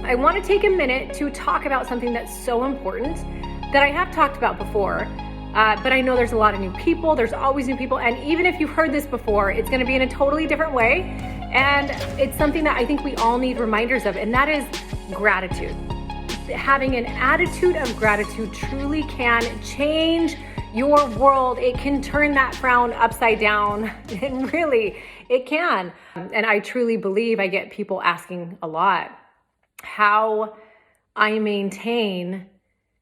I want to take a minute to talk about something that's so important that I have talked about before, but I know there's a lot of new people. There's always new people. And even if you've heard this before, it's going to be in a totally different way. And it's something that I think we all need reminders of, and that is gratitude. Having an attitude of gratitude truly can change your world. It can turn that frown upside down, and really, it can. And I truly believe, I get people asking a lot how I maintain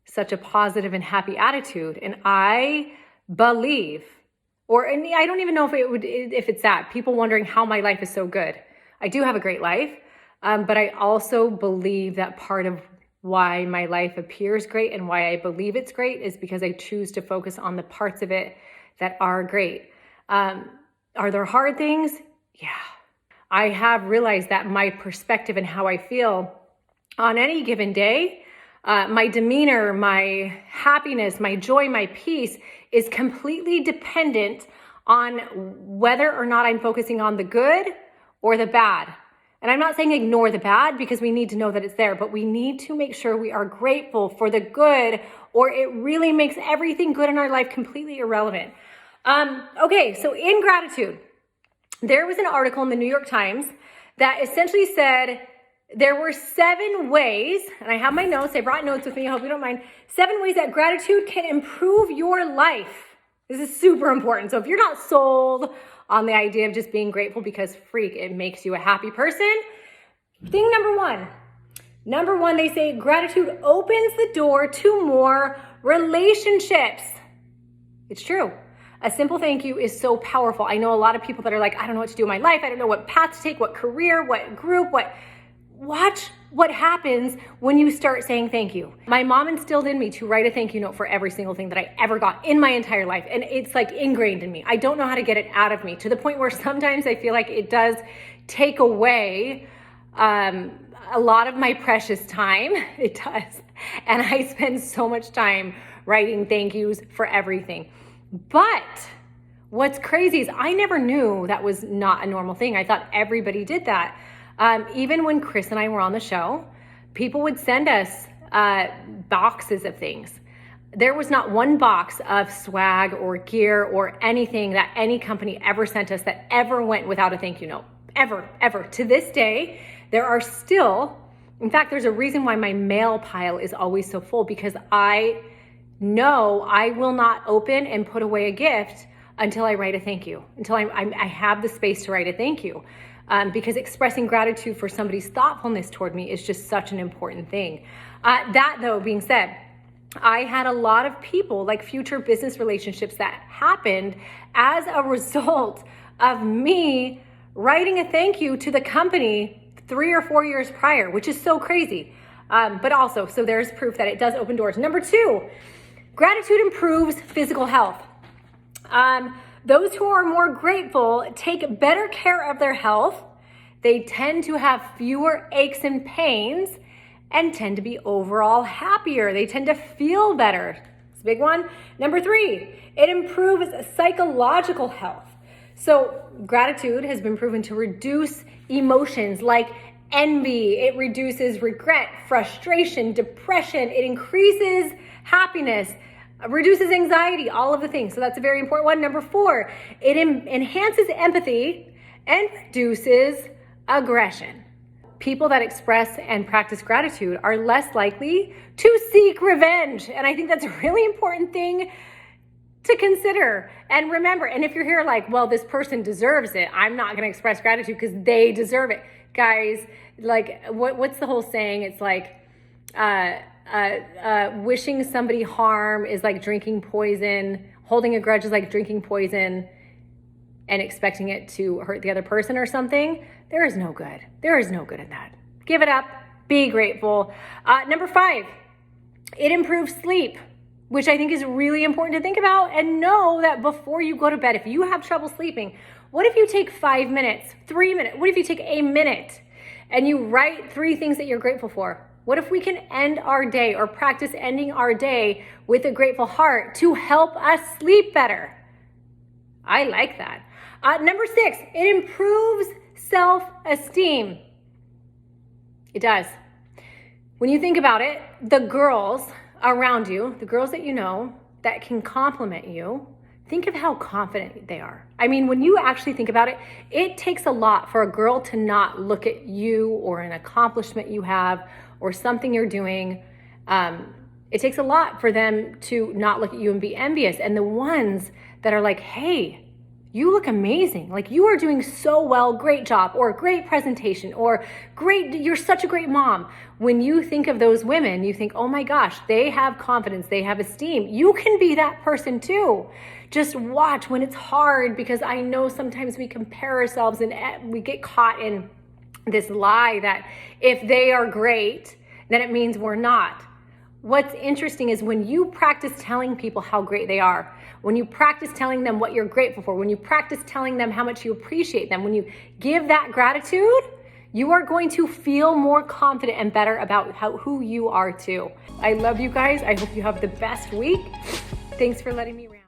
such a positive and happy attitude. And I believe, and I don't even know if it's that, people wondering how my life is so good. I do have a great life, but I also believe that part of why my life appears great and why I believe it's great is because I choose to focus on the parts of it that are great. Are there hard things? Yeah. I have realized that my perspective and how I feel on any given day, my demeanor, my happiness, my joy, my peace is completely dependent on whether or not I'm focusing on the good or the bad. And I'm not saying ignore the bad, because we need to know that it's there, but we need to make sure we are grateful for the good, or it really makes everything good in our life completely irrelevant. Okay, so in gratitude, there was an article in the New York Times that essentially said there were 7 ways, and I have my notes, I brought notes with me, I hope you don't mind, 7 ways that gratitude can improve your life. This is super important. So if you're not sold on the idea of just being grateful because it makes you a happy person, thing number one, they say gratitude opens the door to more relationships. It's true. A simple thank you is so powerful. I know a lot of people that are like, I don't know what to do in my life. I don't know what path to take, what career, what group, Watch what happens when you start saying thank you. My mom instilled in me to write a thank you note for every single thing that I ever got in my entire life. And it's like ingrained in me. I don't know how to get it out of me, to the point where sometimes I feel like it does take away a lot of my precious time. It does. And I spend so much time writing thank yous for everything. But what's crazy is I never knew that was not a normal thing. I thought everybody did that. Even when Chris and I were on the show, people would send us boxes of things. There was not one box of swag or gear or anything that any company ever sent us that ever went without a thank you note. Ever. To this day, there are still, in fact, there's a reason why my mail pile is always so full, because I know I will not open and put away a gift until I write a thank you, until I have the space to write a thank you. Because expressing gratitude for somebody's thoughtfulness toward me is just such an important thing. That though being said, I had a lot of people, like future business relationships, that happened as a result of me writing a thank you to the company 3 or 4 years prior, which is so crazy. But also, so there's proof that it does open doors. Number 2, gratitude improves physical health. Those who are more grateful take better care of their health. They tend to have fewer aches and pains and tend to be overall happier. They tend to feel better. It's a big one. Number 3, it improves psychological health. So gratitude has been proven to reduce emotions like envy. It reduces regret, frustration, depression. It increases happiness, reduces anxiety, all of the things. So that's a very important one. Number 4, it enhances empathy and reduces aggression. People that express and practice gratitude are less likely to seek revenge. And I think that's a really important thing to consider and remember. And if you're here like, well, this person deserves it, I'm not going to express gratitude because they deserve it. Guys, like what's the whole saying? It's like, wishing somebody harm is like drinking poison. Holding a grudge is like drinking poison and expecting it to hurt the other person or something. There is no good. There is no good in that. Give it up. Be grateful. Number 5, it improves sleep, which I think is really important to think about and know that before you go to bed. If you have trouble sleeping, what if you take 5 minutes, 3 minutes? What if you take a minute and you write 3 things that you're grateful for? What if we can end our day or practice ending our day with a grateful heart to help us sleep better? I like that. Number 6, it improves self-esteem. It does. When you think about it, the girls around you, the girls that you know that can compliment you, think of how confident they are. I mean, when you actually think about it, it takes a lot for a girl to not look at you or an accomplishment you have or something you're doing. It takes a lot for them to not look at you and be envious. And the ones that are like, hey, you look amazing. Like, you are doing so well, great job, or great presentation, or great, you're such a great mom. When you think of those women, you think, oh my gosh, they have confidence, they have esteem. You can be that person too. Just watch when it's hard, because I know sometimes we compare ourselves and we get caught in this lie that if they are great, then it means we're not. What's interesting is when you practice telling people how great they are, when you practice telling them what you're grateful for, when you practice telling them how much you appreciate them, when you give that gratitude, you are going to feel more confident and better about who you are too. I love you guys. I hope you have the best week. Thanks for letting me rant.